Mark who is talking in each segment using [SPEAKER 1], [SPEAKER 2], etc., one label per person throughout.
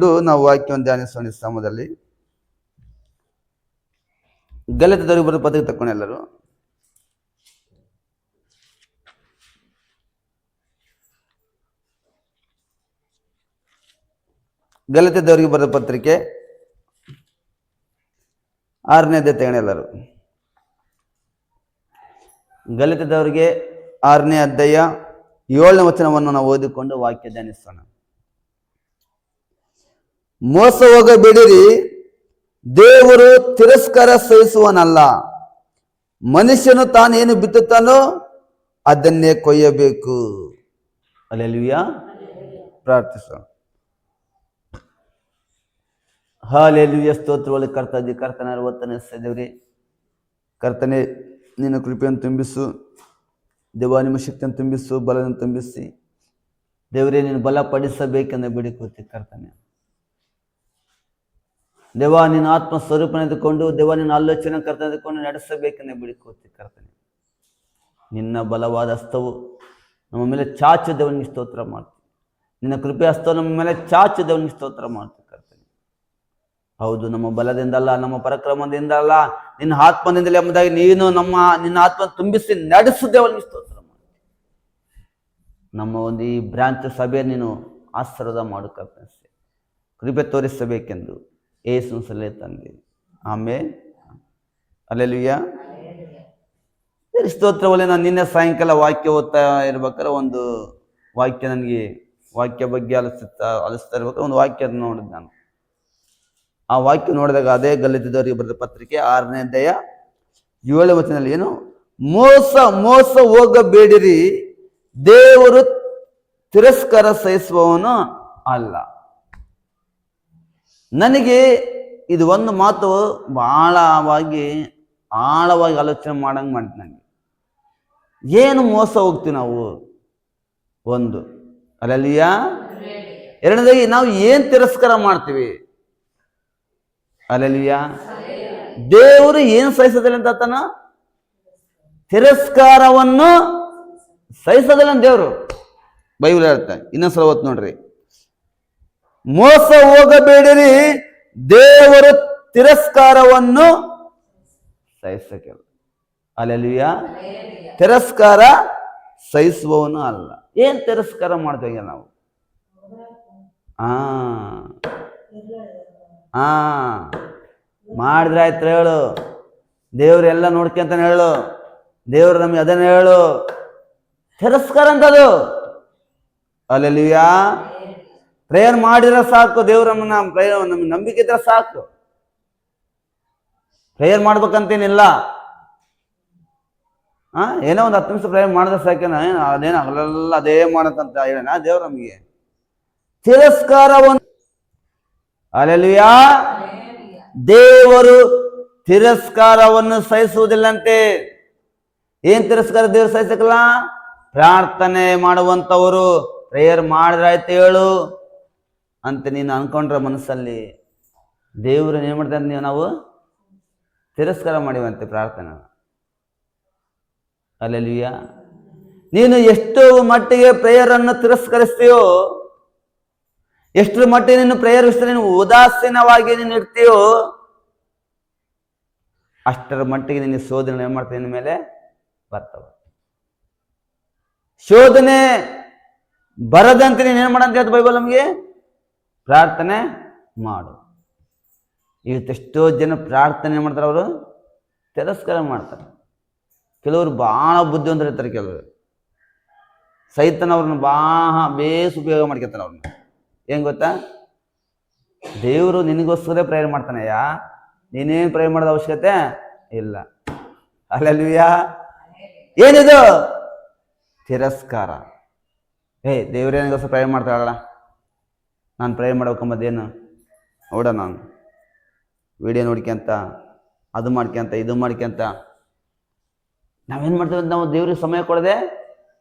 [SPEAKER 1] ತೆಗೆದುಕೊಂಡು ನಾವು ವಾಕ್ಯವನ್ನು ಧ್ಯಾನಿಸೋಣ. ಸಮಯದಲ್ಲಿ ಗಲಾತ್ಯದವರಿಗೆ ಬರೆದ ಪತ್ರಿಕೆ ತಕ್ಕೊಂಡು ಎಲ್ಲರೂ ಗಲಾತ್ಯದವರಿಗೆ ಬರೆದ ಪತ್ರಿಕೆ 6ನೇ ಅಧ್ಯಾಯ ತೆಗೆಣ ಎಲ್ಲರೂ. ಗಲಾತ್ಯದವರಿಗೆ 6ನೇ ಅಧ್ಯಾಯ 7ನೇ ವಚನವನ್ನು ನಾವು ಓದಿಕೊಂಡು ವಾಕ್ಯ ಧ್ಯಾನಿಸೋಣ. ಮೋಸ ಹೋಗಬೇಡಿರಿ, ದೇವರು ತಿರಸ್ಕಾರ ಸಹಿಸುವನಲ್ಲ. ಮನುಷ್ಯನು ತಾನೇನು ಬಿತ್ತುತ್ತಾನೋ ಅದನ್ನೇ ಕೊಯ್ಯಬೇಕು. ಹಲ್ಲೆಲೂಯಾ. ಪ್ರಾರ್ಥಿಸೋಣ. ಹಲ್ಲೆಲೂಯಾ. ಸ್ತೋತ್ರಗಳು ಕರ್ತನೆ. ಕರ್ತನ ಒತ್ತನೆ ದೇವರೇ, ಕರ್ತನೆ ನಿನ್ನ ಕೃಪೆಯನ್ನು ತುಂಬಿಸು ದೇವ, ನಿಮ್ಮ ಶಕ್ತಿಯನ್ನು ತುಂಬಿಸು, ಬಲವನ್ನು ತುಂಬಿಸಿ ದೇವರೇ, ನೀನು ಬಲಪಡಿಸಬೇಕೆಂದು ಬೇಡಿಕೋತಿ ಕರ್ತನೆ. ದೇವ, ನಿನ್ನ ಆತ್ಮ ಸ್ವರೂಪನೆದುಕೊಂಡು ದೇವ, ನಿನ್ನ ಆಲೋಚನೆ ಕರ್ತನೆದುಕೊಂಡು ನಡೆಸಬೇಕೆಂದು ಬೇಡಿಕೋತಿ ಕರ್ತನೆ. ನಿನ್ನ ಬಲವಾದ ಹಸ್ತವು ನಮ್ಮ ಮೇಲೆ ಚಾಚು ದೇವನಿಗೆ ಸ್ತೋತ್ರ ಮಾಡ್ತೀವಿ. ನಿನ್ನ ಕೃಪೆ ಹಸ್ತವು ನಮ್ಮ ಮೇಲೆ ಚಾಚು ದೇವನಿಗೆ ಸ್ತೋತ್ರ ಮಾಡ್ತೀವಿ ಕರ್ತನೆ. ಹೌದು, ನಮ್ಮ ಬಲದಿಂದಲ್ಲ, ನಮ್ಮ ಪರಾಕ್ರಮದಿಂದ ಅಲ್ಲ, ನಿನ್ನ ಆತ್ಮದಿಂದಲೇ ಎಂಬುದಾಗಿ ನೀನು ನಿನ್ನ ಆತ್ಮ ತುಂಬಿಸಿ ನಡೆಸು ದೇವನಿಗೆ ಸ್ತೋತ್ರ ಮಾಡ್ತೀವಿ. ನಮ್ಮ ಒಂದು ಈ ಬ್ರಾಂಚ್ ಸಭೆ ನೀನು ಆಶೀರ್ವಾದ ಮಾಡು ಕರ್ತನೆ, ಕೃಪೆ ತೋರಿಸಬೇಕೆಂದು ಯೇಸುವಿನ ಸಲಹೆ ತಂದೆ. ಆಮೇಲೆ ಹಲ್ಲೆಲೂಯಾ. ಸ್ತೋತ್ರವಲ್ಲೇ ನಾನು ನಿನ್ನೆ ಸಾಯಂಕಾಲ ವಾಕ್ಯ ಓದ್ತಾ ಇರ್ಬೇಕಾದ್ರೆ ಒಂದು ವಾಕ್ಯ ನನಗೆ ವಾಕ್ಯ ಬಗ್ಗೆ ಅಲಿಸ್ತಾ ಇರ್ಬೇಕಾದ್ರೆ ಒಂದು ವಾಕ್ಯ ನೋಡಿದೆ ನಾನು. ಆ ವಾಕ್ಯ ನೋಡಿದಾಗ ಅದೇ ಗಲಾತ್ಯದವರಿಗೆ ಬರೆದ ಪತ್ರಿಕೆ 6ನೇ ಅಧ್ಯಾಯ 7ನೇ ವಚನದಲ್ಲಿ ಏನು, ಮೋಸ ಹೋಗಬೇಡಿರಿ, ದೇವರು ತಿರಸ್ಕಾರ ಸಹಿಸುವವನು ಅಲ್ಲ. ನನಗೆ ಇದು ಒಂದು ಮಾತು ಆಳವಾಗಿ ಆಲೋಚನೆ ಮಾಡಂಗೆ ಮಾಡಿತು ನನಗೆ. ಏನು ಮೋಸ ಹೋಗ್ತೀವಿ ನಾವು? ಒಂದು ಹಲ್ಲೆಲೂಯಾ. ಎರಡನೇದಾಗಿ ನಾವು ಏನು ತಿರಸ್ಕಾರ ಮಾಡ್ತೀವಿ? ಹಲ್ಲೆಲೂಯಾ. ದೇವರು ಏನು ಸಹಿಸೋದಿಲ್ಲ ಅಂತ ಆತನ ತಿರಸ್ಕಾರವನ್ನು ಸಹಿಸೋದಿಲ್ಲ ದೇವರು ಬೈಬಲ್ ಹೇಳ್ತಾ. ಇನ್ನೊಂದ್ಸಲ ಓದ್ ನೋಡ್ರಿ. ಮೋಸ ಹೋಗಬೇಡಿರಿ, ದೇವರು ತಿರಸ್ಕಾರವನ್ನು ಸಹಿಸಕ್ಕಿಲ್ಲ. ಹಲ್ಲೆಲೂಯಾ. ತಿರಸ್ಕಾರ ಸಹಿಸುವವನು ಅಲ್ಲ. ಏನ್ ತಿರಸ್ಕಾರ ಮಾಡ್ತೀವಿ ನಾವು? ಮಾಡಿದ್ರೆ ಆಯ್ತು ಹೇಳು, ದೇವ್ರೆಲ್ಲ ನೋಡ್ಕೊಂತಾನೆ ಹೇಳು, ದೇವ್ರು ನಮಗೆ ಅದನ್ನ ಹೇಳು. ತಿರಸ್ಕಾರ ಅಂತದು. ಹಲ್ಲೆಲೂಯಾ. ಪ್ರೇಯರ್ ಮಾಡಿದ್ರೆ ಸಾಕು, ದೇವ್ರ ನಮ್ಗೆ ನಂಬಿಕೆ ಇದ್ರೆ ಸಾಕು. ಪ್ರೇಯರ್ ಮಾಡ್ಬೇಕಂತೇನಿಲ್ಲ. ಏನೋ ಒಂದು 10 ನಿಮಿಷ ಪ್ರೇಯರ್ ಮಾಡಿದ್ರೆ ಸಾಕೇನ, ಅದೇನ ಅಲ್ಲೆಲ್ಲ ಅದೇ ಮಾಡಕ್ಕಂತ ಹೇಳೋಣ ದೇವ್ರ ನಮಗೆ. ತಿರಸ್ಕಾರವನ್ನು ಹಲ್ಲೆಲೂಯಾ. ದೇವರು ತಿರಸ್ಕಾರವನ್ನು ಸಹಿಸುವುದಿಲ್ಲಂತೆ. ಏನ್ ತಿರಸ್ಕಾರ ದೇವರು ಸಹಿಸಕ್ಕಲ್ಲ? ಪ್ರಾರ್ಥನೆ ಮಾಡುವಂಥವರು ಪ್ರೇಯರ್ ಮಾಡಿದ್ರಾಯ್ತು ಹೇಳು ಅಂತ ನೀನು ಅನ್ಕೊಂಡ್ರ ಮನಸ್ಸಲ್ಲಿ, ದೇವರು ಏನ್ ಮಾಡ್ತಾರೆ, ನಾವು ತಿರಸ್ಕಾರ ಮಾಡಿವಂತೆ ಪ್ರಾರ್ಥನೆ. ಹಲ್ಲೆಲೂಯಾ. ನೀನು ಎಷ್ಟು ಮಟ್ಟಿಗೆ ಪ್ರೇಯರ್ ಅನ್ನು ತಿರಸ್ಕರಿಸ್ತೀಯೋ, ಎಷ್ಟು ಮಟ್ಟಿಗೆ ನೀನು ಪ್ರೇಯರ್ ವಿಷಯ ನೀನು ಉದಾಸೀನವಾಗಿ ನೀನು ಇರ್ತೀಯೋ, ಅಷ್ಟರ ಮಟ್ಟಿಗೆ ನಿನ್ನ ಶೋಧನೆ ಏನ್ ಮಾಡ್ತೀನಿ ನಿನ್ನ ಮೇಲೆ ಬರ್ತವ. ಶೋಧನೆ ಬರದಂತೆ ನೀನು ಏನ್ ಮಾಡಂತ ಹೇಳ್ತ ಬೈಬಲ್ ನಮಗೆ? ಪ್ರಾರ್ಥನೆ ಮಾಡು. ಇವತ್ತೆಷ್ಟೋ ಜನ ಪ್ರಾರ್ಥನೆ ಏನ್ ಮಾಡ್ತಾರೆ, ಅವರು ತಿರಸ್ಕಾರ ಮಾಡ್ತಾರೆ. ಕೆಲವರು ಬಹಳ ಬುದ್ಧಿವಂತರು ಇರ್ತಾರೆ, ಕೆಲವರು ಸೈತನ ಅವ್ರನ್ನ ಬೇಸ್ ಉಪಯೋಗ ಮಾಡ್ಕೊತಾನೆ ಅವ್ರನ್ನ. ಏನ್ ಗೊತ್ತಾ? ದೇವರು ನಿನಗೋಸ್ಕರ ಪ್ರೇಯರ್ ಮಾಡ್ತಾನೆಯಾ, ನೀನೇನು ಪ್ರೇಯರ್ ಮಾಡೋದ ಅವಶ್ಯಕತೆ ಇಲ್ಲ. ಹಲ್ಲೆಲೂಯಾ. ಏನಿದು? ತಿರಸ್ಕಾರ. ದೇವ್ರೇನಿಗೋಸ್ಕರ ಪ್ರೇಯರ್ ಮಾಡ್ತಾಳಲ್ಲ, ನಾನು ಪ್ರೇಯರ್ ಮಾಡ್ಬೇಕಂಬದೇನು ನೋಡ, ನಾನು ವಿಡಿಯೋ ನೋಡ್ಕೊಂತ ಅದು ಮಾಡ್ಕೊಂತ ಇದು ಮಾಡ್ಕೊಂತ ನಾವೇನು ಮಾಡ್ತೇವೆ? ನಾವು ದೇವ್ರಿಗೆ ಸಮಯ ಕೊಡದೆ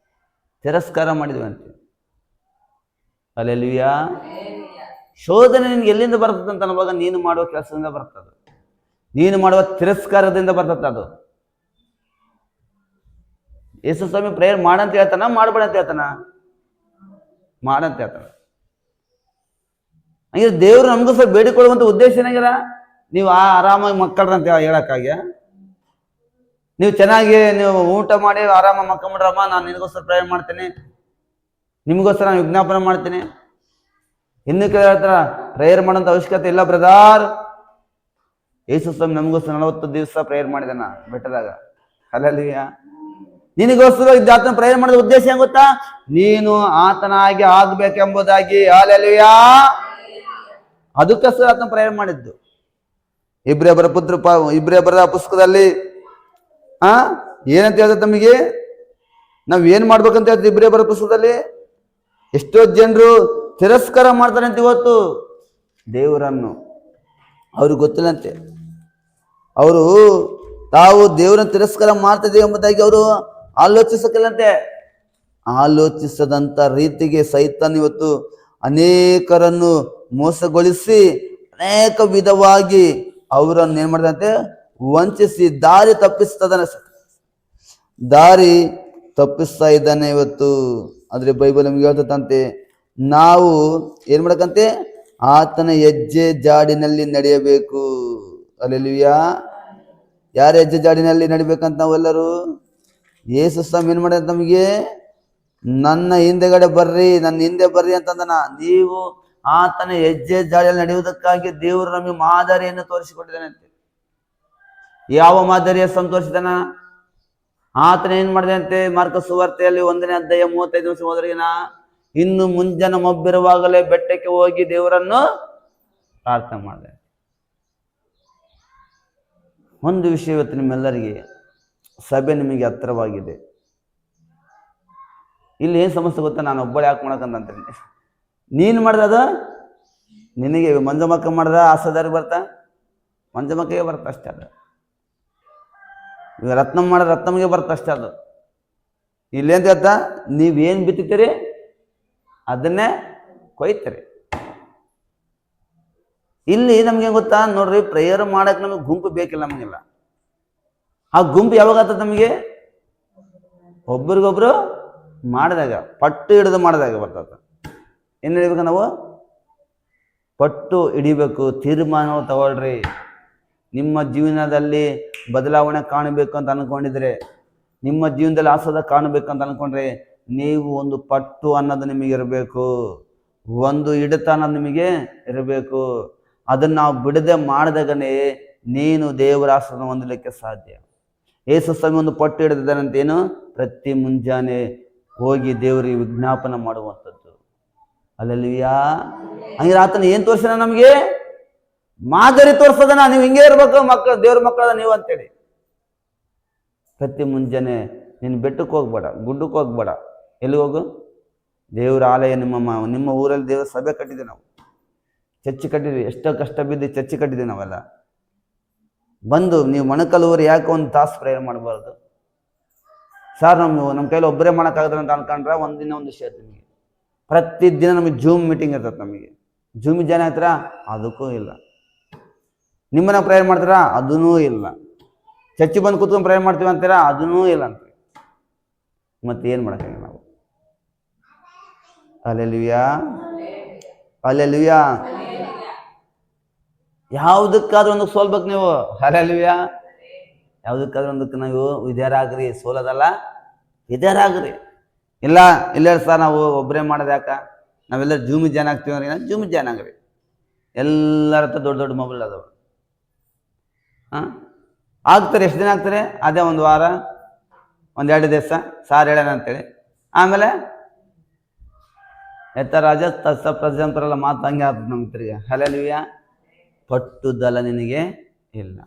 [SPEAKER 1] ತಿರಸ್ಕಾರ ಮಾಡಿದ್ವಿ ಅಂತ. ಹಲ್ಲೆಲೂಯಾ. ಶೋಧನೆ ನಿನ್ಗೆ ಎಲ್ಲಿಂದ ಬರ್ತದೆ ಅಂತ ಅನ್ನುವಾಗ, ನೀನು ಮಾಡುವ ಕೆಲಸದಿಂದ ಬರ್ತದೆ, ನೀನು ಮಾಡುವ ತಿರಸ್ಕಾರದಿಂದ ಬರ್ತದೆ ಅದು. ಯೇಸು ಸ್ವಾಮಿ ಪ್ರೇಯರ್ ಮಾಡಂತ ಹೇಳ್ತಾನ, ಮಾಡ್ಬೇಡ ಅಂತ ಹೇಳ್ತಾನ? ಮಾಡಂತ ಹೇಳ್ತಾನ. ಹಂಗೆ ದೇವರು ನಮಗೋಸ್ಕರ ಬೇಡಿಕೊಳ್ಳುವಂಥ ಉದ್ದೇಶ ಏನಾಗಿಲ್ಲ, ನೀವು ಆರಾಮಾಗಿ ಮಕ್ಕಳ್ರಂತ ಹೇಳಕ್ಕಾಗ್ಯ, ನೀವು ಚೆನ್ನಾಗಿ ನೀವು ಊಟ ಮಾಡಿ ಆರಾಮಾಗಿ ಮಕ್ಕಂಬಿಡ್ರಮ್ಮ, ನಾನು ನಿನಗೋಸ್ಕರ ಪ್ರೇಯರ್ ಮಾಡ್ತೀನಿ, ನಿಮಗೋಸ್ಕರ ನಾನು ವಿಜ್ಞಾಪನೆ ಮಾಡ್ತೀನಿ. ಇನ್ನು ಕೆಲವ್ರ ಹತ್ರ ಪ್ರೇಯರ್ ಮಾಡೋಂಥ ಅವಶ್ಯಕತೆ ಇಲ್ಲ ಬ್ರದರ್. ಯೇಸು ಸ್ವಾಮಿ ನಮಗೋಸ್ಕರ 40 ದಿವಸ ಪ್ರೇಯರ್ ಮಾಡಿದಾನ ಬೆಟ್ಟದಾಗ. ಹಲ್ಲೆಲೂಯಾ. ನಿನಗೋಸ್ಕರ ಆತನ ಪ್ರೇಯರ್ ಮಾಡಿದ ಉದ್ದೇಶ ಏನ್ ಗೊತ್ತಾ? ನೀನು ಆತನಾಗಿ ಆಗ್ಬೇಕೆಂಬುದಾಗಿ. ಹಲ್ಲೆಲೂಯಾ. ಅದಕ್ಕೋಸ್ಕರ ಆತನ ಪ್ರೇಯರ್ ಮಾಡಿದ್ದು. ಇಬ್ರಿಯ ಬರೆದ ಪುಸ್ತಕದಲ್ಲಿ ಏನಂತ ಹೇಳ್ತದೆ ನಮಗೆ? ನಾವ್ ಏನ್ ಮಾಡ್ಬೇಕಂತ ಹೇಳ್ತೀವಿ ಇಬ್ರಿಯ ಬರೆದ ಪುಸ್ತಕದಲ್ಲಿ? ಎಷ್ಟೋ ಜನರು ತಿರಸ್ಕಾರ ಮಾಡ್ತಾರೆ ಅಂತ ಇವತ್ತು ದೇವರನ್ನು. ಅವ್ರಿಗೆ ಗೊತ್ತಿಲ್ಲಂತೆ, ಅವರು ತಾವು ದೇವರನ್ನು ತಿರಸ್ಕಾರ ಮಾಡ್ತಿದ್ದೇವೆ ಎಂಬುದಾಗಿ ಅವರು ಆಲೋಚಿಸಕ್ಕಿಲ್ಲಂತೆ. ಆಲೋಚಿಸದಂತ ರೀತಿಗೆ ಸೈತಾನ್ ಇವತ್ತು ಅನೇಕರನ್ನು ಮೋಸಗೊಳಿಸಿ ಅನೇಕ ವಿಧವಾಗಿ ಅವರನ್ನು ಏನ್ ಮಾಡಿದಂತೆ ವಂಚಿಸಿ ದಾರಿ ತಪ್ಪಿಸ್ತಾ ಇದ್ದಾನೆ ಇವತ್ತು. ಆದ್ರೆ ಬೈಬಲ್ ನಮ್ಗೆ ಹೇಳ್ತಂತೆ, ನಾವು ಏನ್ ಮಾಡಕಂತೆ ಆತನ ಹೆಜ್ಜೆ ಜಾಡಿನಲ್ಲಿ ನಡೆಯಬೇಕು. ಹಲ್ಲೆಲೂಯಾ. ಯಾರ ಹೆಜ್ಜೆ ಜಾಡಿನಲ್ಲಿ ನಡಿಬೇಕಂತ ನಾವೆಲ್ಲರೂ? ಯೇಸು ಸ್ವಾಮಿ ಏನ್ ಮಾಡಿದ ನಮಗೆ? ನನ್ನ ಹಿಂದೆಗಡೆ ಬರ್ರಿ, ನನ್ನ ಹಿಂದೆ ಬರ್ರಿ ಅಂತಂದನ. ನೀವು ಆತನ ಹೆಜ್ಜೆ ಜಾಡಿಯಲ್ಲಿ ನಡೆಯುವುದಕ್ಕಾಗಿ ದೇವರು ನಮಗೆ ಮಾದರಿಯನ್ನು ತೋರಿಸಿಕೊಟ್ಟಿದ್ದಾನಂತೆ. ಯಾವ ಮಾದರಿಯ ತೋರಿಸಿದಾನ? ಆತನ ಏನ್ ಮಾಡಿದಂತೆ ಮಾರ್ಕ ಸುವಾರ್ತೆಯಲ್ಲಿ 1ನೇ ಅಧ್ಯಾಯ 35 ನಿಮಿಷ ಹೋದ್ರಿಗಿನ, ಇನ್ನು ಮುಂಜಾನೆ ಮಬ್ಬಿರುವಾಗಲೇ ಬೆಟ್ಟಕ್ಕೆ ಹೋಗಿ ದೇವರನ್ನು ಪ್ರಾರ್ಥನೆ ಮಾಡಿದೆ. ಒಂದು ವಿಷಯ ಇವತ್ತು ನಿಮ್ಮೆಲ್ಲರಿಗೆ, ಸಭೆ ನಿಮಗೆ ಹತ್ತಿರವಾಗಿದೆ. ಇಲ್ಲಿ ಏನ್ ಸಮಸ್ಯೆ ಗೊತ್ತಾ? ನಾನು ಒಬ್ಬಳು ಯಾಕೆ ಮಾಡಕಂತೀನಿ? ನೀನು ಮಾಡ್ದದ ನಿನಗೆ ಮಂಜಮಕ್ಕ ಮಾಡ್ದ ಆಸದಾರಿಗೆ ಬರ್ತಾ ಮಂಜಮಕ್ಕಗೆ ಬರ್ತಾ ಅಷ್ಟೇ. ಅದು ಈಗ ರತ್ನಮ್ಮ ಮಾಡಿದ ರತ್ನಮ್ಮಗೆ ಬರ್ತಾ ಅಷ್ಟೇ. ಅದು ಇಲ್ಲೇಂತ ಹೇಳ್ತಾ, ನೀವೇನು ಬಿತ್ತೀರಿ ಅದನ್ನೇ ಕೊಯ್ತೀರಿ. ಇಲ್ಲಿ ನಮ್ಗೆ ಗೊತ್ತಾ ನೋಡ್ರಿ, ಪ್ರೇಯರ್ ಮಾಡಕ್ ನಮಗೆ ಗುಂಪು ಬೇಕಿಲ್ಲ. ನಮಗೆಲ್ಲ ಆ ಗುಂಪು ಯಾವಾಗ ಆಗ್ತದೆ ನಮಗೆ? ಒಬ್ರಿಗೊಬ್ರು ಮಾಡಿದಾಗ, ಪಟ್ಟು ಹಿಡಿದು ಮಾಡಿದಾಗ ಬರ್ತದೆ. ಏನು ಹಿಡಿಬೇಕು ನಾವು? ಪಟ್ಟು ಹಿಡಿಬೇಕು. ತೀರ್ಮಾನಗಳು ತಗೊಳ್ರಿ. ನಿಮ್ಮ ಜೀವನದಲ್ಲಿ ಬದಲಾವಣೆ ಕಾಣಬೇಕು ಅಂತ ಅನ್ಕೊಂಡಿದ್ರೆ, ನಿಮ್ಮ ಜೀವನದಲ್ಲಿ ಆಸ್ವಾದ ಕಾಣಬೇಕಂತ ಅನ್ಕೊಂಡ್ರೆ, ನೀವು ಒಂದು ಪಟ್ಟು ಅನ್ನೋದು ನಿಮಗೆ ಇರಬೇಕು, ಒಂದು ಹಿಡಿತ ಅನ್ನೋದು ನಿಮಗೆ ಇರಬೇಕು. ಅದನ್ನು ನಾವು ಬಿಡದೆ ಮಾಡಿದಾಗನೇ ನೀನು ದೇವರ ಆಸ್ವಾದ ಹೊಂದಲಿಕ್ಕೆ ಸಾಧ್ಯ. ಯೇಸು ಸ್ವಾಮಿ ಒಂದು ಪಟ್ಟು ಹಿಡಿದಿದ್ದಾನಂತೇನು? ಪ್ರತಿ ಮುಂಜಾನೆ ಹೋಗಿ ದೇವರಿಗೆ ವಿಜ್ಞಾಪನೆ ಮಾಡುವಂಥದ್ದು. ಹಲ್ಲೆಲೂಯಾ. ಹಂಗೆ ಆತನ ಏನ್ ತೋರಿಸನ? ನಮಗೆ ಮಾದರಿ ತೋರಿಸೋದನ. ನೀವು ಹಿಂಗೆ ಇರ್ಬೇಕು ಮಕ್ಕಳು, ದೇವ್ರ ಮಕ್ಕಳದ ನೀವು ಅಂತೇಳಿ. ಪ್ರತಿ ಮುಂಜಾನೆ ನೀನು ಬೆಟ್ಟಕ್ಕೆ ಹೋಗ್ಬೇಡ, ಗುಡ್ಡಕ್ಕೆ ಹೋಗ್ಬೇಡ. ಎಲ್ಲಿ ಹೋಗು? ದೇವರ ಆಲಯ ನಿಮ್ಮ ಊರಲ್ಲಿ ದೇವರ ಸಭೆ ಕಟ್ಟಿದ್ವಿ ನಾವು, ಚರ್ಚಿ ಕಟ್ಟಿದ್ವಿ. ಎಷ್ಟೋ ಕಷ್ಟ ಬಿದ್ದು ಚರ್ಚಿ ಕಟ್ಟಿದ್ವಿ ನಾವೆಲ್ಲ. ಬಂದು ನೀವು ಮೊಣಕಲ್ಲೂರು ಯಾಕೆ ಒಂದು ತಾಸು ಪ್ರೇಯರ್ ಮಾಡಬಾರ್ದು? ಸರ್ ನಮ್ಮ ಕೈಲಿ ಒಬ್ಬರೇ ಮಾಡೋಕ್ಕಾಗದ್ರೆ ಅಂತ ಅನ್ಕೊಂಡ್ರೆ ಒಂದಿನ ಒಂದು ವಿಷಯ ನಿಮಗೆ. ಪ್ರತಿದಿನ ನಮಗೆ ಜೂಮ್ ಮೀಟಿಂಗ್ ಇರ್ತದೆ. ನಮಗೆ ಜೂಮ್ ಜನ ಹತ್ರ ಅದಕ್ಕೂ ಇಲ್ಲ. ನಿಮ್ಮನ್ನ ಪ್ರೇಯರ್ ಮಾಡ್ತೀರಾ? ಅದೂ ಇಲ್ಲ. ಚರ್ಚಿ ಬಂದು ಕೂತ್ಕೊಂಡು ಪ್ರೇಯರ್ ಮಾಡ್ತೀವಿ ಅಂತೀರಾ? ಅದೂ ಇಲ್ಲ ಅಂತ. ಮತ್ತೇನು ಮಾಡೋಕ್ಕಾಗ ನಾವು? Hallelujah, hallelujah. ಯಾವುದಕ್ಕಾದ್ರೂ ಒಂದಕ್ಕೆ ಸೋಲ್ಬೇಕು ನೀವು. ಹಲ್ಲೆಲೂಯಾ. ಯಾವುದಕ್ಕಾದ್ರೂ ಒಂದಕ್ಕೆ ನಾವು ವಿದ್ಯಾರಾಗ್ರಿ, ಸೋಲೋದಲ್ಲ, ವಿದ್ಯಾರಾಗ್ರಿ. ಇಲ್ಲ ಸರ್ ನಾವು ಒಬ್ಬರೇ ಮಾಡೋದು ಯಾಕ? ನಾವೆಲ್ಲ ಜೂಮಿ ಜಾಯ್ನ್ ಆಗ್ತೀವಿ ಅಂದ್ರೆ ಜೂಮಿ ಜಾಯ್ನ್ ಆಗ್ರಿ. ಎಲ್ಲರ ಹತ್ರ ದೊಡ್ಡ ದೊಡ್ಡ ಮೊಬೈಲ್ ಅದಾವ. ಆಗ್ತಾರೆ. ಎಷ್ಟು ದಿನ ಆಗ್ತಾರೆ? ಅದೇ ಒಂದು ವಾರ, 1-2 ದಿವಸ ಸಾರ್ ಹೇಳೋಣ ಅಂತೇಳಿ. ಆಮೇಲೆ ಎತ್ತ ರಾಜ ತಸ ಪ್ರಜಂತರಲ್ಲ ಮಾತು ಹಂಗೆ ಆಗ್ತದೆ ನಮ್ಮ ತಿರ್ಗಿ. ಹಲ್ಲೆಲೂಯಾ. ಪಟ್ಟುದಲ್ಲ ನಿನಗೆ ಇಲ್ಲ.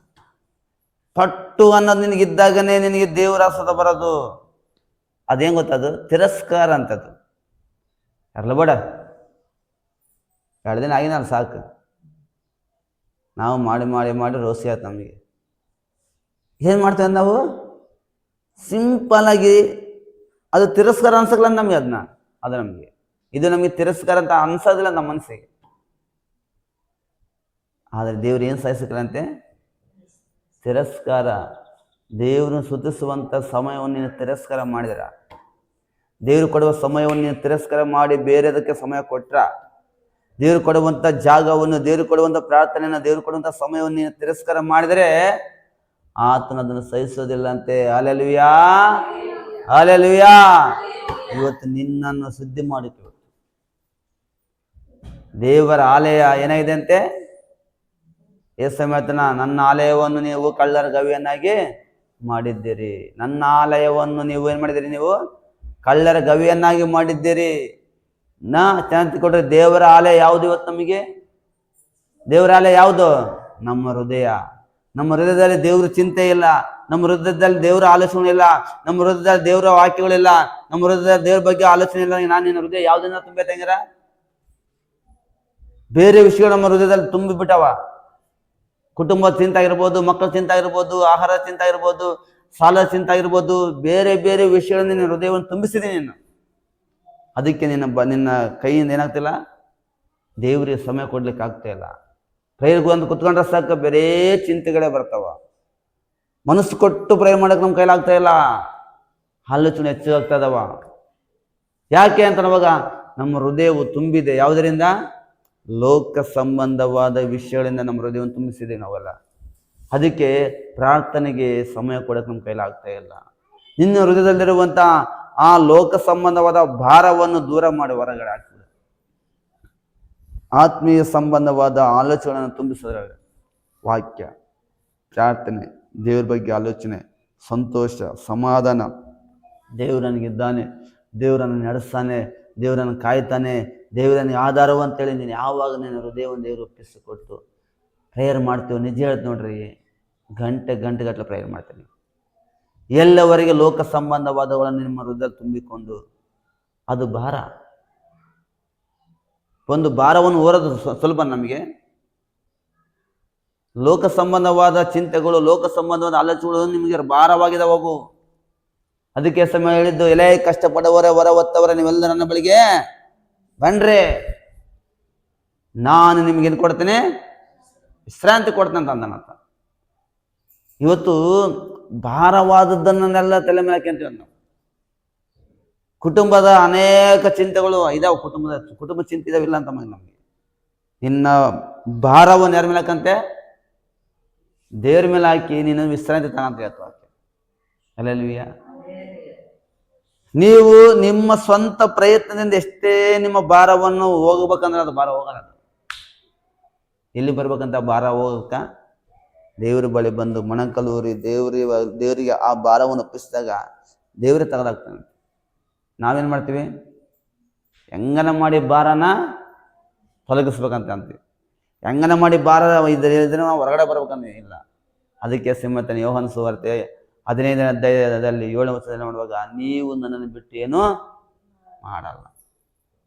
[SPEAKER 1] ಪಟ್ಟು ಅನ್ನೋದು ನಿನಗಿದ್ದಾಗನೇ ನಿನಗೆ ದೇವರ ಆಸ್ವಾದ ಬರೋದು. ಅದೇನು ಗೊತ್ತದು? ತಿರಸ್ಕಾರ ಅಂತದ್ದು. ಯಾರಲ್ಲ ಬೇಡ, 2 ದಿನ ಆಗಿನಲ್ಲ ಸಾಕು. ನಾವು ಮಾಡಿ ಮಾಡಿ ಮಾಡಿ ರೋಸಿ ಆಯ್ತು ನಮಗೆ. ಏನು ಮಾಡ್ತೇವೆ ನಾವು? ಸಿಂಪಲ್ ಆಗಿ ಅದು ತಿರಸ್ಕಾರ ಅನ್ಸಕ್ಲ ನಮಗೆ. ಅದು ನಮಗೆ ಇದು ನಮಗೆ ತಿರಸ್ಕಾರ ಅಂತ ಅನ್ಸೋದಿಲ್ಲ ನಮ್ಮ ಮನಸ್ಸಿಗೆ. ಆದರೆ ದೇವ್ರು ಏನು ಸಹಿಸಕ್ರಂತೆ? ತಿರಸ್ಕಾರ. ದೇವ್ರನ್ನ ಸ್ತುತಿಸುವಂಥ ಸಮಯವನ್ನು ನೀನು ತಿರಸ್ಕಾರ ಮಾಡಿದ್ರ, ದೇವರು ಕೊಡುವ ಸಮಯವನ್ನು ನೀನು ತಿರಸ್ಕಾರ ಮಾಡಿ ಬೇರೆದಕ್ಕೆ ಸಮಯ ಕೊಟ್ರ, ದೇವರು ಕೊಡುವಂಥ ಜಾಗವನ್ನು, ದೇವರು ಕೊಡುವಂಥ ಪ್ರಾರ್ಥನೆಯನ್ನು, ದೇವರು ಕೊಡುವಂಥ ಸಮಯವನ್ನು ನೀನು ತಿರಸ್ಕಾರ ಮಾಡಿದರೆ ಆತನ ಅದನ್ನು ಸಹಿಸೋದಿಲ್ಲ ಅಂತೆ. Hallelujah, hallelujah. ಇವತ್ತು ನಿನ್ನನ್ನು ಶುದ್ಧಿ ಮಾಡಿತು. ದೇವರ ಆಲಯ ಏನಾಗಿದೆ ಅಂತೆ? ಯೇಸು ನನ್ನ ಆಲಯವನ್ನು ನೀವು ಕಳ್ಳರ ಗವಿಯನ್ನಾಗಿ ಮಾಡಿದ್ದೀರಿ. ನನ್ನ ಆಲಯವನ್ನು ನೀವು ಏನು ಮಾಡಿದ್ದೀರಿ? ನೀವು ಕಳ್ಳರ ಗವಿಯನ್ನಾಗಿ ಮಾಡಿದ್ದೀರಿ. ಚಾಂತಿ ಕೊಟ್ಟರೆ ದೇವರ ಆಲಯ ಯಾವುದು ಇವತ್ತು ನಮಗೆ? ದೇವರ ಆಲಯ ಯಾವುದು? ನಮ್ಮ ಹೃದಯ. ನಮ್ಮ ಹೃದಯದಲ್ಲಿ ದೇವ್ರ ಚಿಂತೆ ಇಲ್ಲ, ನಮ್ಮ ಹೃದಯದಲ್ಲಿ ದೇವರ ಆಲೋಚನೆ ಇಲ್ಲ, ನಮ್ಮ ಹೃದಯದಲ್ಲಿ ದೇವರ ವಾಕ್ಯಗಳಿಲ್ಲ, ನಮ್ಮ ಹೃದಯದಲ್ಲಿ ದೇವ್ರ ಬಗ್ಗೆ ಆಲೋಚನೆ ಇಲ್ಲ. ನಾನು ನಿನ್ನ ಹೃದಯ ಯಾವುದನ್ನ ತುಂಬೈತಂಗಿರ? ಬೇರೆ ವಿಷಯಗಳು ನಮ್ಮ ಹೃದಯದಲ್ಲಿ ತುಂಬಿಬಿಟ್ಟವ. ಕುಟುಂಬದ ಚಿಂತೆ ಆಗಿರ್ಬೋದು, ಮಕ್ಕಳ ಚಿಂತೆ ಆಗಿರ್ಬೋದು, ಆಹಾರ ಚಿಂತೆ ಆಗಿರ್ಬೋದು, ಸಾಲ ಚಿಂತೆ ಆಗಿರ್ಬೋದು, ಬೇರೆ ಬೇರೆ ವಿಷಯಗಳನ್ನು ನಿನ್ನ ಹೃದಯವನ್ನು ತುಂಬಿಸಿದ್ದೀನಿ ನೀನು. ಅದಕ್ಕೆ ನಿನ್ನ ಕೈಯಿಂದ ಏನಾಗ್ತಿಲ್ಲ, ದೇವರಿಗೆ ಸಮಯ ಕೊಡ್ಲಿಕ್ಕೆ ಆಗ್ತಾ ಇಲ್ಲ. ಪ್ರೇಯರ್ಗೂ ಅಂತ ಕುತ್ಕೊಂಡ್ರೆ ಸಾಕು ಬೇರೆ ಚಿಂತೆಗಳೇ ಬರ್ತಾವ. ಮನಸ್ಸು ಕೊಟ್ಟು ಪ್ರೇಯರ್ ಮಾಡಕ್ಕೆ ನಮ್ಮ ಕೈಲಾಗ್ತಾ ಇಲ್ಲ. ಆಲೋಚನೆ ಹೆಚ್ಚಾಗ್ತಾ ಇದಾವ. ಯಾಕೆ ಅಂತ ನವಾಗ ನಮ್ಮ ಹೃದಯವು ತುಂಬಿದೆ. ಯಾವುದರಿಂದ? ಲೋಕ ಸಂಬಂಧವಾದ ವಿಷಯಗಳಿಂದ ನಮ್ಮ ಹೃದಯವನ್ನು ತುಂಬಿಸಿದೆ ನಾವೆಲ್ಲ. ಅದಕ್ಕೆ ಪ್ರಾರ್ಥನೆಗೆ ಸಮಯ ಕೊಡಕ್ಕೆ ನಮ್ಮ ಕೈಲಾಗ್ತಾ ಇಲ್ಲ. ನಿನ್ನ ಹೃದಯದಲ್ಲಿರುವಂಥ ಆ ಲೋಕ ಸಂಬಂಧವಾದ ಭಾರವನ್ನು ದೂರ ಮಾಡಿ ಹೊರಗಡೆ ಹಾಕ್ಬಿಡು. ಆತ್ಮೀಯ ಸಂಬಂಧವಾದ ಆಲೋಚನೆಗಳನ್ನು ತುಂಬಿಸಿದ್ರೆ ವಾಕ್ಯ, ಪ್ರಾರ್ಥನೆ, ದೇವ್ರ ಬಗ್ಗೆ ಆಲೋಚನೆ, ಸಂತೋಷ, ಸಮಾಧಾನ. ದೇವ್ರು ನನಗಿದ್ದಾನೆ, ದೇವ್ರನ್ನು ನಡೆಸ್ತಾನೆ, ದೇವ್ರನ್ನು ಕಾಯ್ತಾನೆ, ದೇವರನಿಗೆ ಆಧಾರವು ಅಂತೇಳಿ ನೀನು ಯಾವಾಗ ನೀನು ಹೃದಯವನ್ನು ದೇವರು ಒಪ್ಪಿಸಿಕೊಟ್ಟು ಪ್ರೇಯರ್ ಮಾಡ್ತೀವಿ. ನಿಜ ಹೇಳ್ತು ನೋಡ್ರಿ, ಗಂಟೆಗಟ್ಟಲೆ ಪ್ರೇಯರ್ ಮಾಡ್ತೀನಿ. ಎಲ್ಲವರೆಗೆ ಲೋಕ ಸಂಬಂಧವಾದಗಳನ್ನು ನಿಮ್ಮ ಹೃದಯದಲ್ಲಿ ತುಂಬಿಕೊಂಡು ಅದು ಭಾರ. ಒಂದು ಭಾರವನ್ನು ಹೊರದು ಸುಲಭ ನಮಗೆ. ಲೋಕ ಸಂಬಂಧವಾದ ಚಿಂತೆಗಳು, ಲೋಕ ಸಂಬಂಧವಾದ ಆಲೋಚನೆಗಳು ನಿಮಗೆ ಭಾರವಾಗಿದ್ದಾವೆ ಅವು. ಅದಕ್ಕೆ ಸಮಯ ಹೇಳಿದ್ದು, ಎಲೆ ಕಷ್ಟಪಡವರ ಹೊರ ಹೊತ್ತವರ ನೀವೆಲ್ಲ ನನ್ನ ಬಳಿಗೆ ಬನ್ರಿ, ನಾನು ನಿಮಗೇನು ಕೊಡ್ತೇನೆ? ವಿಶ್ರಾಂತಿ ಕೊಡ್ತೇನೆ ಅಂತ ಅಂದನಂತ. ಇವತ್ತು ಭಾರವಾದದ್ದನ್ನೆಲ್ಲ ತಲೆ ಮೇಲೆ ಹಾಕ್ಯಂತೀವಿ ನಾವು. ಕುಟುಂಬದ ಅನೇಕ ಚಿಂತೆಗಳು ಇದಾವೆ, ಕುಟುಂಬ ಚಿಂತೆ ಇದಾವಿಲ್ಲ ಅಂತ ನಮಗೆ. ನಿನ್ನ ಭಾರವನ್ನು ಯಾರ ಮೇಲೆ ಹಾಕಂತೆ? ದೇವ್ರ ಮೇಲೆ ಹಾಕಿ ನೀನು ವಿಶ್ರಾಂತಿ ತಗಂತ ಹೇಳ್ತು. ಹಲ್ಲೆಲೂಯಾ. ನೀವು ನಿಮ್ಮ ಸ್ವಂತ ಪ್ರಯತ್ನದಿಂದ ಎಷ್ಟೇ ನಿಮ್ಮ ಭಾರವನ್ನು ಹೋಗ್ಬೇಕಂದ್ರೆ ಅದು ಭಾರ ಹೋಗಲ್ಲ. ಎಲ್ಲಿ ಬರ್ಬೇಕಂತ ಭಾರ ಹೋಗಕ್ಕ? ದೇವ್ರ ಬಳಿ ಬಂದು ಮೊಣಕಲೂರಿ ದೇವರಿಗೆ ಆ ಭಾರವನ್ನು ಒಪ್ಪಿಸಿದಾಗ ದೇವರೇ ತೆಗೆದಾಗ್ತಾನೆ. ನಾವೇನು ಮಾಡ್ತೀವಿ? ಹೆಂಗನ ಮಾಡಿ ಭಾರನ ತೊಲಗಿಸ್ಬೇಕಂತ ಅಂತೀವಿ. ಹೆಂಗನ ಮಾಡಿ ಭಾರ ಇದ್ರೆ ನಾವು ಹೊರಗಡೆ ಬರ್ಬೇಕಂತ ಇಲ್ಲ. ಅದಕ್ಕೆ ಸಿಂಹತನ ಯೋಹಾನ ಸುವಾರ್ತೆ 15ನೇ ಅಧ್ಯಾಯದಲ್ಲಿ 7ನೇ ವಚನದಲ್ಲಿ ಮಾಡುವಾಗ, ನೀವು ನನ್ನನ್ನು ಬಿಟ್ಟು ಏನೂ ಮಾಡಲ್ಲ.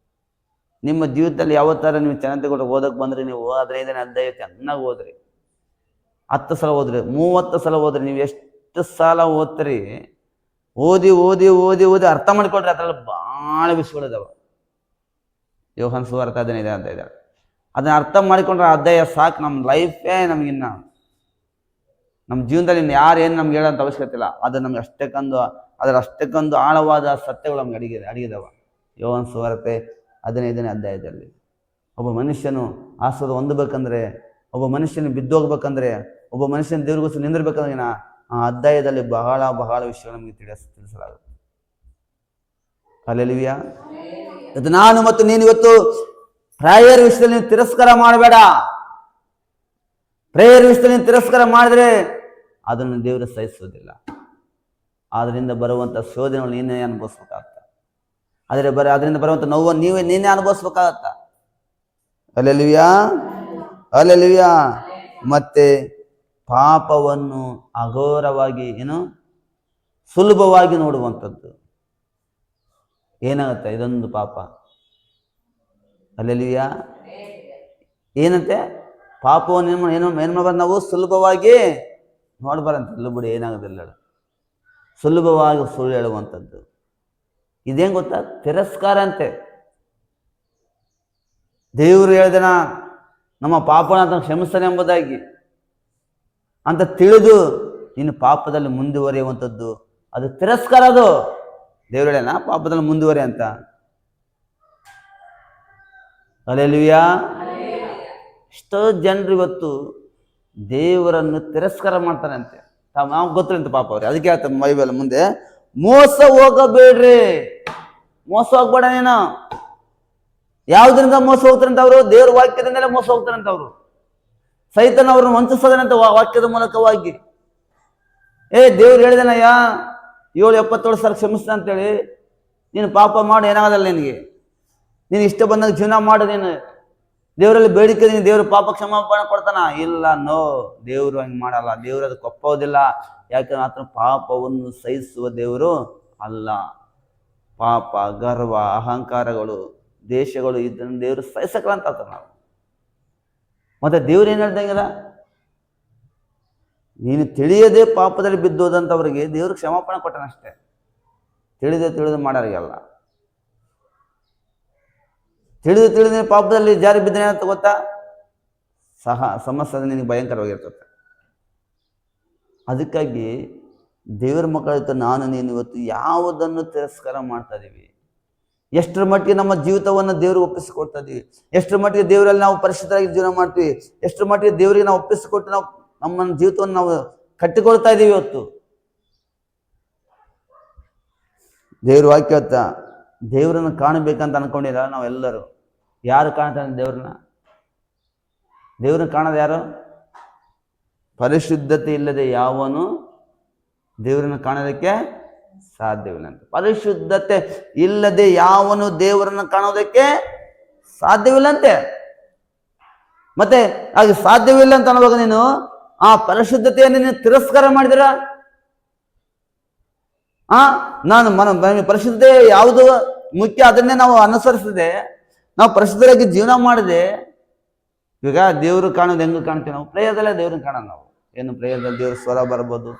[SPEAKER 1] ನಿಮ್ಮ ಜೀವಿತದಲ್ಲಿ ಯಾವ ಥರ ನೀವು ಚೆನ್ನಾಗಿ ಕೊಟ್ಟು ಓದಕ್ಕೆ ಬಂದ್ರಿ, ನೀವು 15ನೇ ಅಧ್ಯಾಯ ಚೆನ್ನಾಗಿ ಓದ್ರಿ, 10 ಸಲ ಓದ್ರಿ, 30 ಸಲ ಓದ್ರಿ, ನೀವು ಎಷ್ಟು ಸಲ ಓದ್ತೀರಿ, ಓದಿ ಓದಿ ಓದಿ ಓದಿ ಅರ್ಥ ಮಾಡಿಕೊಡ್ರಿ. ಅದರಲ್ಲಿ ಭಾಳ ವಿಷಯಗಳಿದಾವೆ. ಯೋಹಾನ ಸುವಾರ್ತೆ 15ನೇ ಅಧ್ಯಾಯ, ಅದನ್ನ ಅರ್ಥ ಮಾಡಿಕೊಂಡ್ರೆ ಅಧ್ಯಾಯ ಸಾಕು. ನಮ್ಮ ಲೈಫೇ ನಮಗಿನ್ನ ನಮ್ಮ ಜೀವನದಲ್ಲಿ ಇನ್ನು ಯಾರು ಏನು ನಮ್ಗೆ ಹೇಳೋಂಥ ಅವಶ್ಯಕತೆ ಇಲ್ಲ. ಅದು ನಮ್ಗೆ ಅಷ್ಟಕ್ಕೊಂದು ಆಳವಾದ ಸತ್ಯಗಳು ನಮ್ಗೆ ಅಡಗಿದಾವ. ಯೋಹಾನ ಸುವಾರ್ತೆ 15ನೇ ಅಧ್ಯಾಯದಲ್ಲಿ ಒಬ್ಬ ಮನುಷ್ಯನು ಆಶೀರ್ವಾದ ಹೊಂದಬೇಕಂದ್ರೆ, ಒಬ್ಬ ಮನುಷ್ಯನ ಬಿದ್ದೋಗ್ಬೇಕಂದ್ರೆ, ಒಬ್ಬ ಮನುಷ್ಯನ ದೇವ್ರಿಗೋಸ್ಕರ ನಿಂದಿರ್ಬೇಕಂದ್ರೆ ಆ ಅಧ್ಯಾಯದಲ್ಲಿ ಬಹಳ ಬಹಳ ವಿಷಯಗಳು ನಮಗೆ ತಿಳಿಸಲಾಗುತ್ತೆ. ಹಲ್ಲೆಲೂಯಾ. ಇದು ನಾನು ಮತ್ತು ನೀನು ಇವತ್ತು ಪ್ರೇಯರ್ ವಿಷಯದಲ್ಲಿ ನೀವು ತಿರಸ್ಕಾರ ಮಾಡಬೇಡ. ಪ್ರೇಯರ್ ವಿಷಯದಲ್ಲಿ ನೀವು ತಿರಸ್ಕಾರ ಮಾಡಿದ್ರೆ ಅದನ್ನು ದೇವರು ಸಹಿಸೋದಿಲ್ಲ. ಅದರಿಂದ ಬರುವಂಥ ಶೋಧನೆಗಳು ನೀನೇ ಅನುಭವಿಸ್ಬೇಕಾಗತ್ತ. ಅದರಿಂದ ಬರುವಂಥ ನೋವನ್ನು ನೀನೇ ಅನುಭವಿಸ್ಬೇಕಾಗತ್ತ. Hallelujah, hallelujah. ಮತ್ತೆ ಪಾಪವನ್ನು ಅಘೋರವಾಗಿ ಸುಲಭವಾಗಿ ನೋಡುವಂಥದ್ದು ಏನಾಗುತ್ತೆ? ಇದೊಂದು ಪಾಪ. ಹಲ್ಲೆಲೂಯಾ. ಏನಂತೆ? ಪಾಪವನ್ನು ಏನು ಮಾಡಬಾರ್ದು ನಾವು? ಸುಲಭವಾಗಿ ನೋಡ್ಬಾರಂತ. ಇಲ್ಲ ಬಿಡಿ, ಏನಾಗೋದಿಲ್ಲ. ಸುಲಭವಾಗಿ ಸುಳ್ಳು ಹೇಳುವಂಥದ್ದು ಇದೇನು ಗೊತ್ತಾ? ತಿರಸ್ಕಾರ ಅಂತೆ. ದೇವರು ಹೇಳಿದನ ನಮ್ಮ ಪಾಪನ ಅಂತ ಕ್ಷಮಿಸ್ತಾನೆ ಎಂಬುದಾಗಿ ಅಂತ ತಿಳಿದು ನೀನು ಪಾಪದಲ್ಲಿ ಮುಂದುವರಿಯುವಂಥದ್ದು ಅದು ತಿರಸ್ಕಾರ. ಅದು ದೇವರು ಹೇಳೇನ ಪಾಪದಲ್ಲಿ ಮುಂದುವರಿ ಅಂತ. ಹಲ್ಲೆಲೂಯಾ. ಎಷ್ಟೋ ಜನರು ಇವತ್ತು ದೇವರನ್ನು ತಿರಸ್ಕಾರ ಮಾಡ್ತಾನೆ ಅಂತೆ. ನಾವು ಗೊತ್ತಿರಂತೆ ಪಾಪ ಅವ್ರಿಗೆ. ಅದಕ್ಕೆ ಹೇಳ್ತಾರೆ ಬೈಬಲ್ ಮುಂದೆ, ಮೋಸ ಹೋಗಬೇಡ್ರಿ. ಮೋಸ ಹೋಗ್ಬೇಡ ನೀನು. ಯಾವ್ದ್ರಿಂದ ಮೋಸ ಹೋಗ್ತಾರಂತ ಅವರು? ದೇವ್ರ ವಾಕ್ಯದಿಂದಲೇ ಮೋಸ ಹೋಗ್ತಾರಂತ ಅವರು. ಸೈತಾನ ಅವ್ರನ್ನ ವಂಚಿಸೋದನಂತ ವಾಕ್ಯದ ಮೂಲಕವಾಗಿ. ದೇವ್ರು ಹೇಳಿದನಯ್ಯ 777 ಕ್ಷಮಿಸ್ತ ಅಂತೇಳಿ, ನೀನು ಪಾಪ ಮಾಡು, ಏನಾಗಲ್ಲ ನಿನಗೆ. ನೀನು ಇಷ್ಟ ಬಂದಾಗ ಜೀವನ ಮಾಡು. ನೀನು ದೇವರಲ್ಲಿ ಬೇಡಿಕೆ, ನೀನು ದೇವ್ರ ಪಾಪ ಕ್ಷಮಾಪಣೆ ಕೊಡ್ತಾನ? ಇಲ್ಲ, ನೋ, ದೇವರು ಹಂಗೆ ಮಾಡಲ್ಲ. ದೇವ್ರು ಅದಕ್ಕೆ ಒಪ್ಪೋದಿಲ್ಲ. ಯಾಕಂದ್ರೆ ಆತನ ಪಾಪವನ್ನು ಸಹಿಸುವ ದೇವರು ಅಲ್ಲ. ಪಾಪ, ಗರ್ವ, ಅಹಂಕಾರಗಳು, ದೇಶಗಳು ಇದನ್ನು ದೇವರು ಸಹಿಸಕಲ್ಲ ಅಂತ ಆತ. ನಾವು ಮತ್ತೆ ದೇವ್ರು ಏನು ಹೇಳ್ದಂಗಿಲ್ಲ, ನೀನು ತಿಳಿಯದೆ ಪಾಪದಲ್ಲಿ ಬಿದ್ದೋದಂಥವ್ರಿಗೆ ದೇವರು ಕ್ಷಮಾಪಣೆ ಕೊಟ್ಟನಷ್ಟೇ. ತಿಳಿದು ಮಾಡೋರಿಗೆಲ್ಲ. ತಿಳಿದು ಪಾಪದಲ್ಲಿ ಜಾರಿ ಬಿದ್ದನೆ ಅಂತ ಗೊತ್ತಾ, ಸಮಸ್ಯೆ ನಿನಗೆ ಭಯಂಕರವಾಗಿರ್ತದೆ. ಅದಕ್ಕಾಗಿ ದೇವರ ಮಕ್ಕಳಿತ್ತು ನಾನು ನೀನು ಇವತ್ತು ಯಾವುದನ್ನು ತಿರಸ್ಕಾರ ಮಾಡ್ತಾ ಇದೀವಿ? ಎಷ್ಟರ ಮಟ್ಟಿಗೆ ನಮ್ಮ ಜೀವಿತವನ್ನು ದೇವ್ರಿಗೆ ಒಪ್ಪಿಸಿಕೊಡ್ತಾ ಇದೀವಿ? ಎಷ್ಟರ ಮಟ್ಟಿಗೆ ದೇವರಲ್ಲಿ ನಾವು ಪರಿಶುದ್ಧರಾಗಿ ಜೀವನ ಮಾಡ್ತೀವಿ? ಎಷ್ಟರ ಮಟ್ಟಿಗೆ ದೇವರಿಗೆ ನಾವು ಒಪ್ಪಿಸಿಕೊಟ್ಟು ನಾವು ನಮ್ಮ ಜೀವಿತವನ್ನು ನಾವು ಕಟ್ಟಿಕೊಳ್ತಾ ಇದೀವಿ ಇವತ್ತು? ದೇವ್ರ ವಾಕ್ಯ ದೇವರನ್ನು ಕಾಣಬೇಕಂತ ಅನ್ಕೊಂಡಿಲ್ಲ ನಾವೆಲ್ಲರೂ. ಯಾರು ಕಾಣ್ತಾನೆ ದೇವ್ರನ್ನ? ದೇವ್ರನ್ನ ಕಾಣೋದು ಯಾರು? ಪರಿಶುದ್ಧತೆ ಇಲ್ಲದೆ ಯಾವನು ದೇವರನ್ನು ಕಾಣೋದಕ್ಕೆ ಸಾಧ್ಯವಿಲ್ಲ ಅಂತ. ಪರಿಶುದ್ಧತೆ ಇಲ್ಲದೆ ಯಾವನು ದೇವರನ್ನು ಕಾಣೋದಕ್ಕೆ ಸಾಧ್ಯವಿಲ್ಲಂತೆ. ಮತ್ತೆ ಹಾಗೆ ಸಾಧ್ಯವಿಲ್ಲ ಅಂತ ಅನ್ನುವಾಗ ನೀನು ಆ ಪರಿಶುದ್ಧತೆಯನ್ನು ನೀನು ತಿರಸ್ಕಾರ ಮಾಡಿದಿರ. ನಾನು ಪರಿಶುದ್ಧತೆ ಯಾವುದು ಮುಖ್ಯ ಅದನ್ನೇ ನಾವು ಅನುಸರಿಸಿದೆ, ನಾವು ಪರಿಶುದ್ಧರಾಗಿ ಜೀವನ ಮಾಡಿದೆ. ಈಗ ದೇವರು ಕಾಣೋದು ಹೆಂಗೆ ಕಾಣ್ತೀವಿ ನಾವು? ಪ್ರೇಯರ್ದಲ್ಲೇ ದೇವ್ರನ್ನ ಕಾಣೋದು ನಾವು. ಏನು ಪ್ರೇಯರ್ದಲ್ಲಿ ದೇವ್ರ ಸ್ವರ ಬರ್ಬೋದು,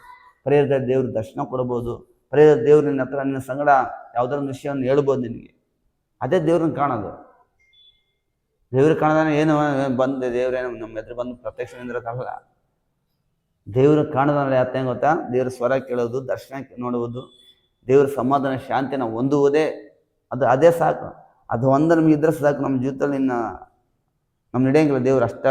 [SPEAKER 1] ಪ್ರೇಯರ್ದಲ್ಲಿ ದೇವ್ರ ದರ್ಶನ ಕೊಡ್ಬೋದು, ಪ್ರೇಯರ್ ದೇವ್ರ ನಿನ್ನ ಹತ್ರ ನಿನ್ನ ಸಂಗಡ ಯಾವುದೋ ಒಂದು ವಿಷಯವನ್ನು ಹೇಳ್ಬೋದು ನಿನಗೆ. ಅದೇ ದೇವ್ರನ್ನ ಕಾಣೋದು. ದೇವ್ರ ಕಾಣೋದಾನೆ ಏನು ಬಂದೆ ದೇವ್ರೇನು ನಮ್ಮ ಎದುರು ಬಂದು ಪ್ರತ್ಯಕ್ಷ ನಿಂದಿರೋಕ್ಕಲ್ಲ. ದೇವ್ರ ಕಾಣೋದಲ್ಲ ಯಾತ ಹೆಂಗೆ ಗೊತ್ತಾ? ದೇವ್ರ ಸ್ವರ ಕೇಳೋದು, ದರ್ಶನ ನೋಡುವುದು, ದೇವ್ರ ಸಮಾಧಾನ ಶಾಂತಿನ ಹೊಂದುವುದೇ ಅದೇ ಸಾಕು. ಅದು ಒಂದು ನಮ್ಗೆ ಇದ್ರೆ ಸಾಕು. ನಮ್ಮ ಜೀವಿತದಲ್ಲಿ ನಮ್ಮ ನಡೆಯಂಗಿಲ್ಲ ದೇವ್ರು ಅಷ್ಟ